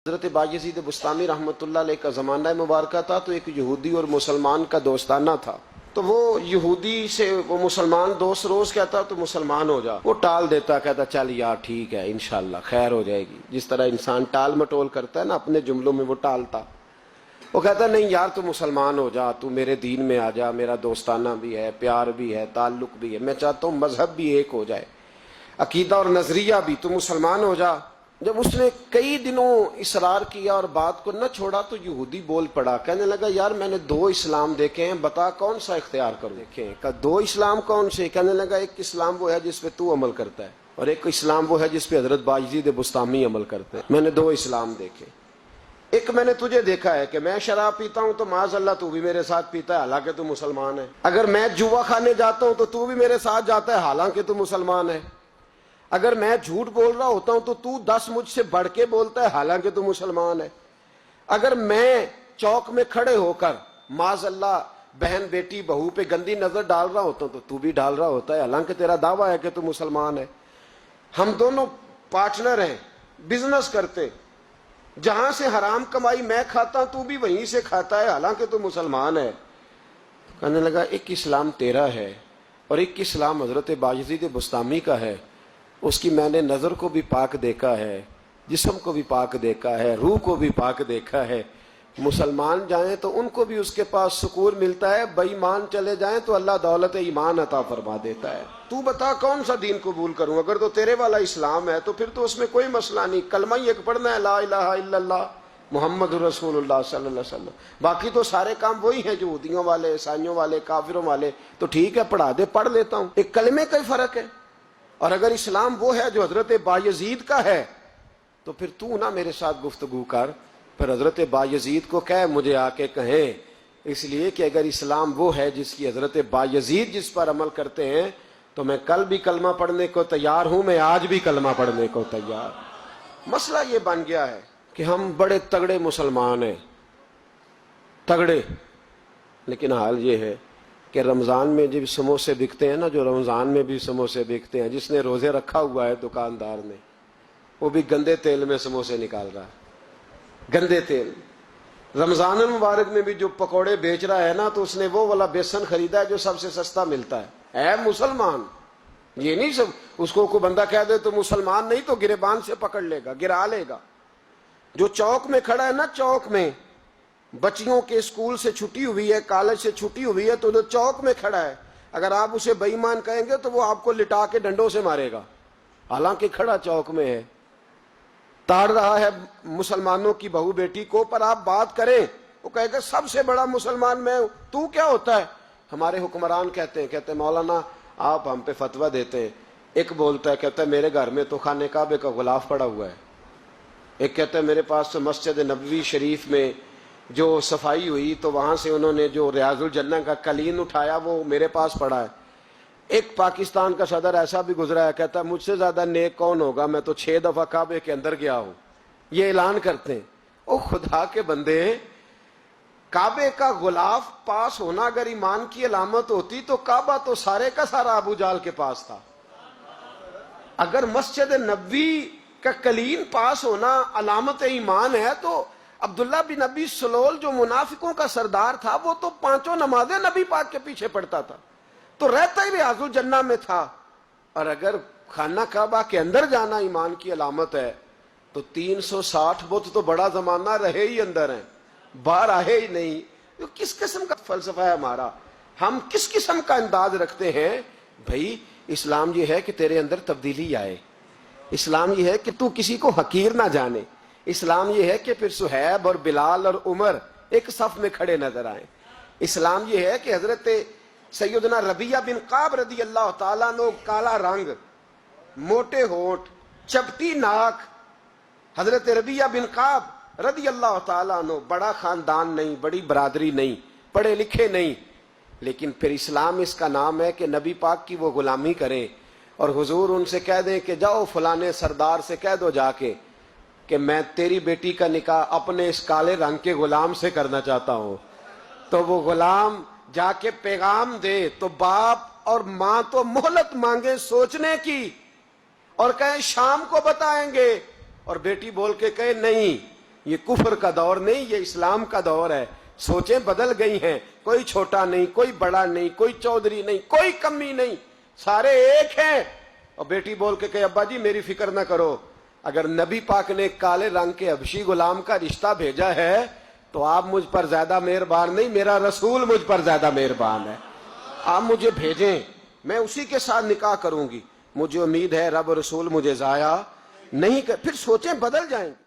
حضرت باجزید بستامی رحمۃ اللہ علیہ کا زمانہ مبارکہ تھا تو ایک یہودی اور مسلمان کا دوستانہ تھا. تو وہ یہودی سے وہ مسلمان دوست روز کہتا تو مسلمان ہو جا، وہ ٹال دیتا، کہتا چل یار ٹھیک ہے انشاءاللہ خیر ہو جائے گی. جس طرح انسان ٹال مٹول کرتا ہے نا اپنے جملوں میں، وہ ٹالتا. وہ کہتا نہیں یار تو مسلمان ہو جا، تو میرے دین میں آ جا، میرا دوستانہ بھی ہے، پیار بھی ہے، تعلق بھی ہے، میں چاہتا ہوں مذہب بھی ایک ہو جائے، عقیدہ اور نظریہ بھی، تو مسلمان ہو جا. جب اس نے کئی دنوں اصرار کیا اور بات کو نہ چھوڑا تو یہودی بول پڑا، کہنے لگا یار میں نے 2 اسلام دیکھے ہیں، بتا کون سا اختیار کروں. دیکھیں کہ 2 اسلام کون سے؟ کہنے لگا ایک اسلام وہ ہے جس پہ تو عمل کرتا ہے، اور ایک اسلام وہ ہے جس پہ حضرت باجزید بستامی عمل کرتے ہیں. میں نے 2 اسلام دیکھے. ایک میں نے تجھے دیکھا ہے کہ میں شراب پیتا ہوں تو معاذ اللہ تو بھی میرے ساتھ پیتا ہے حالانکہ تو مسلمان ہے. اگر میں جوا کھانے جاتا ہوں تو بھی میرے ساتھ جاتا ہے حالانکہ تو مسلمان ہے. اگر میں جھوٹ بول رہا ہوتا ہوں تو 10 مجھ سے بڑھ کے بولتا ہے حالانکہ تو مسلمان ہے. اگر میں چوک میں کھڑے ہو کر معاذ اللہ بہن بیٹی بہو پہ گندی نظر ڈال رہا ہوتا ہوں تو بھی ڈال رہا ہوتا ہے حالانکہ تیرا دعویٰ ہے کہ تو مسلمان ہے. ہم دونوں پارٹنر ہیں، بزنس کرتے، جہاں سے حرام کمائی میں کھاتا ہوں تو بھی وہیں سے کھاتا ہے حالانکہ تو مسلمان ہے. کہنے لگا ایک اسلام تیرا ہے اور ایک اسلام حضرت باجزید بستامی کا ہے. اس کی میں نے نظر کو بھی پاک دیکھا ہے، جسم کو بھی پاک دیکھا ہے، روح کو بھی پاک دیکھا ہے. مسلمان جائیں تو ان کو بھی اس کے پاس سکون ملتا ہے، بے ایمان چلے جائیں تو اللہ دولت ایمان عطا فرما دیتا ہے. تو بتا کون سا دین قبول کروں؟ اگر تو تیرے والا اسلام ہے تو پھر تو اس میں کوئی مسئلہ نہیں، کلمہ ہی ایک پڑھنا ہے، لا الہ الا اللہ محمد رسول اللہ صلی اللہ علیہ وسلم. باقی تو سارے کام وہی ہیں جو یہودیوں والے، عیسائیوں والے، کافروں والے. تو ٹھیک ہے پڑھا دے، پڑھ لیتا ہوں. ایک کلمے کا ہی فرق ہے. اور اگر اسلام وہ ہے جو حضرت بایزید کا ہے تو پھر تو نہ میرے ساتھ گفتگو کر، پھر حضرت بایزید کو کہے مجھے آ کے کہیں. اس لیے کہ اگر اسلام وہ ہے جس کی حضرت بایزید جس پر عمل کرتے ہیں تو میں کل بھی کلمہ پڑھنے کو تیار ہوں، میں آج بھی کلمہ پڑھنے کو تیار. مسئلہ یہ بن گیا ہے کہ ہم بڑے تگڑے مسلمان ہیں، تگڑے، لیکن حال یہ ہے کہ رمضان میں جب سموسے بکتے ہیں نا، جو رمضان میں بھی سموسے بکتے ہیں، جس نے روزے رکھا ہوا ہے دکاندار نے، وہ بھی گندے تیل میں سموسے نکال رہا ہے، گندے تیل. رمضان المبارک میں بھی جو پکوڑے بیچ رہا ہے نا تو اس نے وہ والا بیسن خریدا ہے جو سب سے سستا ملتا ہے. اے مسلمان، یہ نہیں سب اس کو کوئی بندہ کہہ دے تو مسلمان نہیں تو گریبان سے پکڑ لے گا، گرا لے گا. جو چوک میں کھڑا ہے نا، چوک میں بچیوں کے اسکول سے چھٹی ہوئی ہے، کالج سے چھٹی ہوئی ہے، تو جو چوک میں کھڑا ہے اگر آپ اسے بے ایمان کہیں گے تو وہ آپ کو لٹا کے ڈنڈوں سے مارے گا حالانکہ کھڑا چوک میں ہے، تاڑ رہا ہے مسلمانوں کی بہو بیٹی کو. پر آپ بات کریں وہ کہے گا سب سے بڑا مسلمان میں ہوں، تو کیا ہوتا ہے؟ ہمارے حکمران کہتے ہیں مولانا آپ ہم پہ فتویٰ دیتے ہیں. ایک بولتا ہے کہتا ہے میرے گھر میں تو خانہ کعبے کا غلاف پڑا ہوا ہے. ایک کہتا ہے میرے پاس تو مسجد نبوی شریف میں جو صفائی ہوئی تو وہاں سے انہوں نے جو ریاض الجنہ کا قلین اٹھایا وہ میرے پاس پڑا ہے. ایک پاکستان کا صدر ایسا بھی گزرا ہے، کہتا ہے مجھ سے زیادہ نیک کون ہوگا، میں تو 6 دفعہ کعبے کے اندر گیا ہوں. یہ اعلان کرتے ہیں. او خدا کے بندے، کعبے کا غلاف پاس ہونا اگر ایمان کی علامت ہوتی تو کعبہ تو سارے کا سارا ابو جال کے پاس تھا. اگر مسجد نبوی کا قلین پاس ہونا علامت ایمان ہے تو عبداللہ بن ابی سلول جو منافقوں کا سردار تھا وہ تو 5 نمازیں نبی پاک کے پیچھے پڑھتا تھا، تو رہتا ہی ریاض الجنہ میں تھا. اور اگر خانہ کعبہ کے اندر جانا ایمان کی علامت ہے تو 360 بت تو بڑا زمانہ رہے ہی اندر ہیں، باہر آئے ہی نہیں. کس قسم کا فلسفہ ہے ہمارا؟ ہم کس قسم کا انداز رکھتے ہیں؟ بھائی اسلام یہ ہے کہ تیرے اندر تبدیلی آئے، اسلام یہ ہے کہ تو کسی کو حقیر نہ جانے، اسلام یہ ہے کہ پھر صہیب اور بلال اور عمر ایک صف میں کھڑے نظر آئیں. اسلام یہ ہے کہ حضرت سیدنا ربیعہ بن کعب رضی اللہ تعالیٰ عنہ، کالا رنگ، موٹے ہونٹ، چپٹی ناک، حضرت ربیعہ بن کعب رضی اللہ تعالیٰ عنہ، بڑا خاندان نہیں، بڑی برادری نہیں، پڑھے لکھے نہیں، لیکن پھر اسلام اس کا نام ہے کہ نبی پاک کی وہ غلامی کریں اور حضور ان سے کہہ دیں کہ جاؤ فلانے سردار سے کہہ دو جا کے کہ میں تیری بیٹی کا نکاح اپنے اس کالے رنگ کے غلام سے کرنا چاہتا ہوں. تو وہ غلام جا کے پیغام دے تو باپ اور ماں تو مہلت مانگے سوچنے کی اور کہیں شام کو بتائیں گے، اور بیٹی بول کے کہے نہیں یہ کفر کا دور نہیں، یہ اسلام کا دور ہے. سوچیں بدل گئی ہیں. کوئی چھوٹا نہیں، کوئی بڑا نہیں، کوئی چودھری نہیں، کوئی کمی نہیں، سارے ایک ہیں. اور بیٹی بول کے کہ ابا جی میری فکر نہ کرو، اگر نبی پاک نے کالے رنگ کے حبشی غلام کا رشتہ بھیجا ہے تو آپ مجھ پر زیادہ مہربان نہیں، میرا رسول مجھ پر زیادہ مہربان ہے. آپ مجھے بھیجیں، میں اسی کے ساتھ نکاح کروں گی. مجھے امید ہے رب رسول مجھے ضائع نہیں کر. پھر سوچیں بدل جائیں گے.